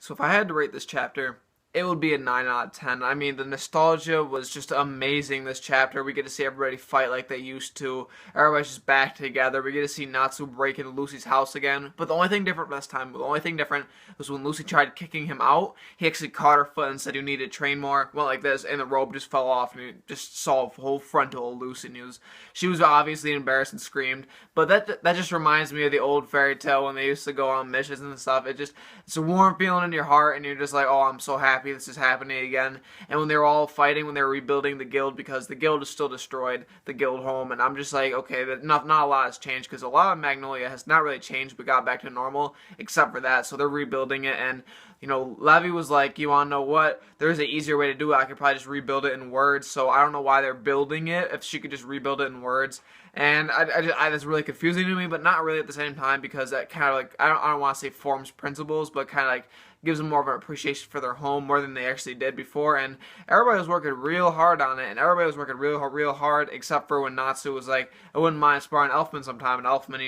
So if I had to rate this chapter, it would be a 9 out of 10. I mean, the nostalgia was just amazing this chapter. We get to see everybody fight like they used to. Everybody's just back together. We get to see Natsu break into Lucy's house again. But the only thing different this time, was when Lucy tried kicking him out, he actually caught her foot and said you need to train more. Went like this, and the robe just fell off, and he just saw a whole frontal of Lucy. And she was obviously embarrassed and screamed. But that just reminds me of the old fairy tale when they used to go on missions and stuff. It's a warm feeling in your heart, and you're just like, oh, I'm so happy this is happening again. And when they were all fighting, when they were rebuilding the guild, because the guild is still destroyed, the guild home, and I'm just like, okay, not a lot has changed, because a lot of Magnolia has not really changed, but got back to normal, except for that. So they're rebuilding it, and Levy was like, you want to know what? There's an easier way to do it. I could probably just rebuild it in words. So I don't know why they're building it if she could just rebuild it in words. And that's really confusing to me, but not really at the same time, because that kind of like, I don't want to say forms principles, but kind of like gives them more of an appreciation for their home more than they actually did before. And everybody was working real hard on it, and everybody was working real hard, except for when Natsu was like, I wouldn't mind sparring Elfman sometime, and Elfman,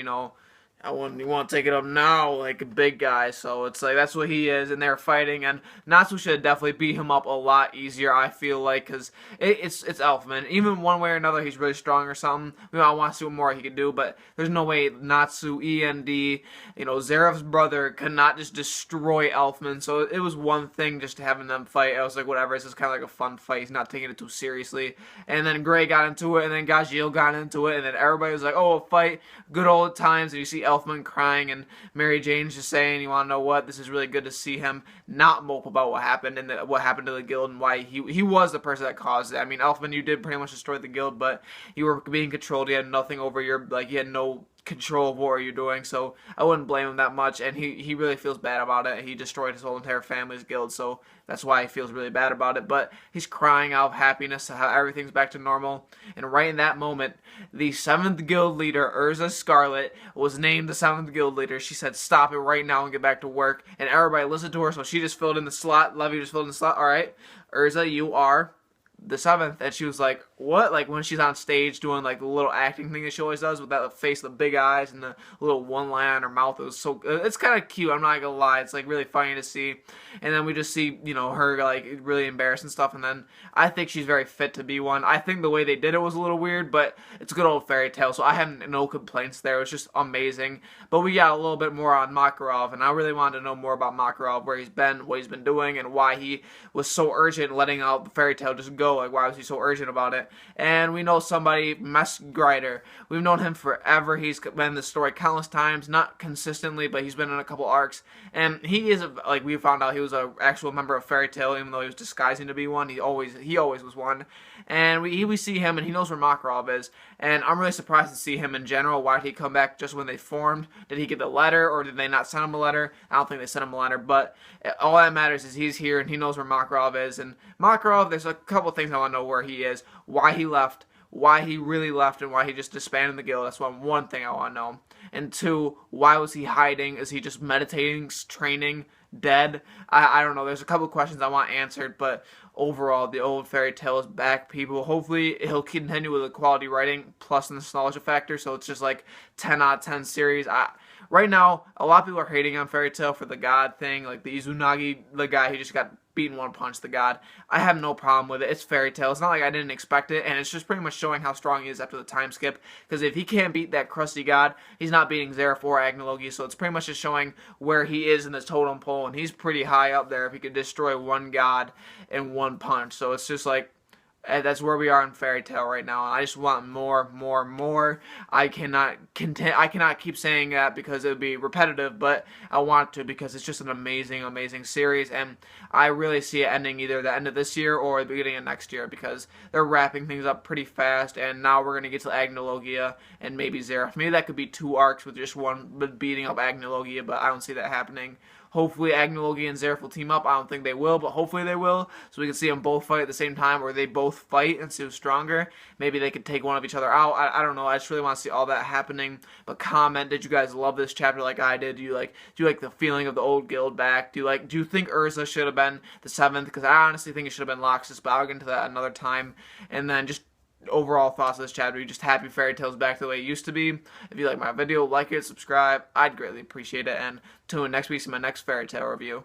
you want to take it up now, like a big guy. So it's like, that's what he is, and they're fighting, and Natsu should definitely beat him up a lot easier, I feel like, because it's Elfman. Even one way or another, he's really strong or something. I want to see what more he can do, but there's no way Natsu, END, Zeref's brother could not just destroy Elfman. So it was one thing just having them fight. I was like, whatever, it's just kind of like a fun fight. He's not taking it too seriously. And then Gray got into it, and then Gajeel got into it, and then everybody was like, oh, a fight, good old times, and you see Elfman crying, and Mary Jane's just saying, you want to know what? This is really good to see him not mope about what happened and what happened to the guild and why he was the person that caused it. I mean, Elfman, you did pretty much destroy the guild, but you were being controlled. You had nothing over you had no control of what you're doing, so I wouldn't blame him that much, and he really feels bad about it. He destroyed his whole entire family's guild, so that's why he feels really bad about it, but he's crying out of happiness how everything's back to normal. And right in that moment, the 7th guild leader, Erza Scarlet, was named the 7th guild leader. She said, stop it right now and get back to work, and everybody listened to her, so she just filled in the slot. Levy just filled in the slot. Alright, Erza, you are the 7th. And she was like, what? Like when she's on stage doing like the little acting thing that she always does with that face, the big eyes, and the little one line on her mouth. It was so, it's kind of cute, I'm not gonna lie. It's like really funny to see. And then we just see, her like really embarrassed and stuff, and then I think she's very fit to be one. I think the way they did it was a little weird, but it's a good old fairy tale, so I have no complaints there. It was just amazing. But we got a little bit more on Makarov, and I really wanted to know more about Makarov, where he's been, what he's been doing, and why he was so urgent letting out the fairy tale just go. Like, why was he so urgent about it? And we know somebody, Mess Grider. We've known him forever. He's been in the story countless times, not consistently, but he's been in a couple arcs. And he is, like we found out, he was an actual member of Fairy Tail, even though he was disguising to be one. He always was one. And we see him, and he knows where Makarov is. And I'm really surprised to see him in general. Why did he come back just when they formed? Did he get the letter, or did they not send him a letter? I don't think they sent him a letter, but all that matters is he's here, and he knows where Makarov is. And Makarov, there's a couple things I want to know where he is, why he left, why he really left, and why he just disbanded the guild. That's one thing I want to know. And 2, why was he hiding? Is he just meditating, training, dead? I don't know. There's a couple of questions I want answered, but overall, the old fairy tale is back, people. Hopefully, he'll continue with the quality writing plus the nostalgia factor, so it's just like 10 out of 10 series. Right now, a lot of people are hating on Fairy Tail for the god thing, like the Izunagi, the guy who just got beaten one punch, the god. I have no problem with it. It's Fairy Tail. It's not like I didn't expect it, and it's just pretty much showing how strong he is after the time skip, because if he can't beat that crusty god, he's not beating Zeref or Agnologi, so it's pretty much just showing where he is in the totem pole, and he's pretty high up there if he could destroy one god in one punch. So it's just like, that's where we are in Fairy Tail right now, and I just want more. I cannot keep saying that because it would be repetitive, but I want to, because it's just an amazing series, and I really see it ending either the end of this year or the beginning of next year, because they're wrapping things up pretty fast, and now we're going to get to Agnologia and maybe Zeref. Maybe that could be 2 arcs with just one beating up Agnologia, but I don't see that happening. Hopefully Agnologia and Zeref will team up. I don't think they will, but hopefully they will, so we can see them both fight at the same time, or they both fight and see who's stronger. Maybe they could take one of each other out. I don't know. I just really want to see all that happening. But comment, did you guys love this chapter like I did? Do you like the feeling of the old guild back? Do you think Erza should have been the 7th? Because I honestly think it should have been Loxus, but I'll get into that another time. And then just overall thoughts of this chapter. You just happy Fairy Tail's back the way it used to be. If you like my video, like it, subscribe. I'd greatly appreciate it. And tune in next week to my next Fairy Tail review.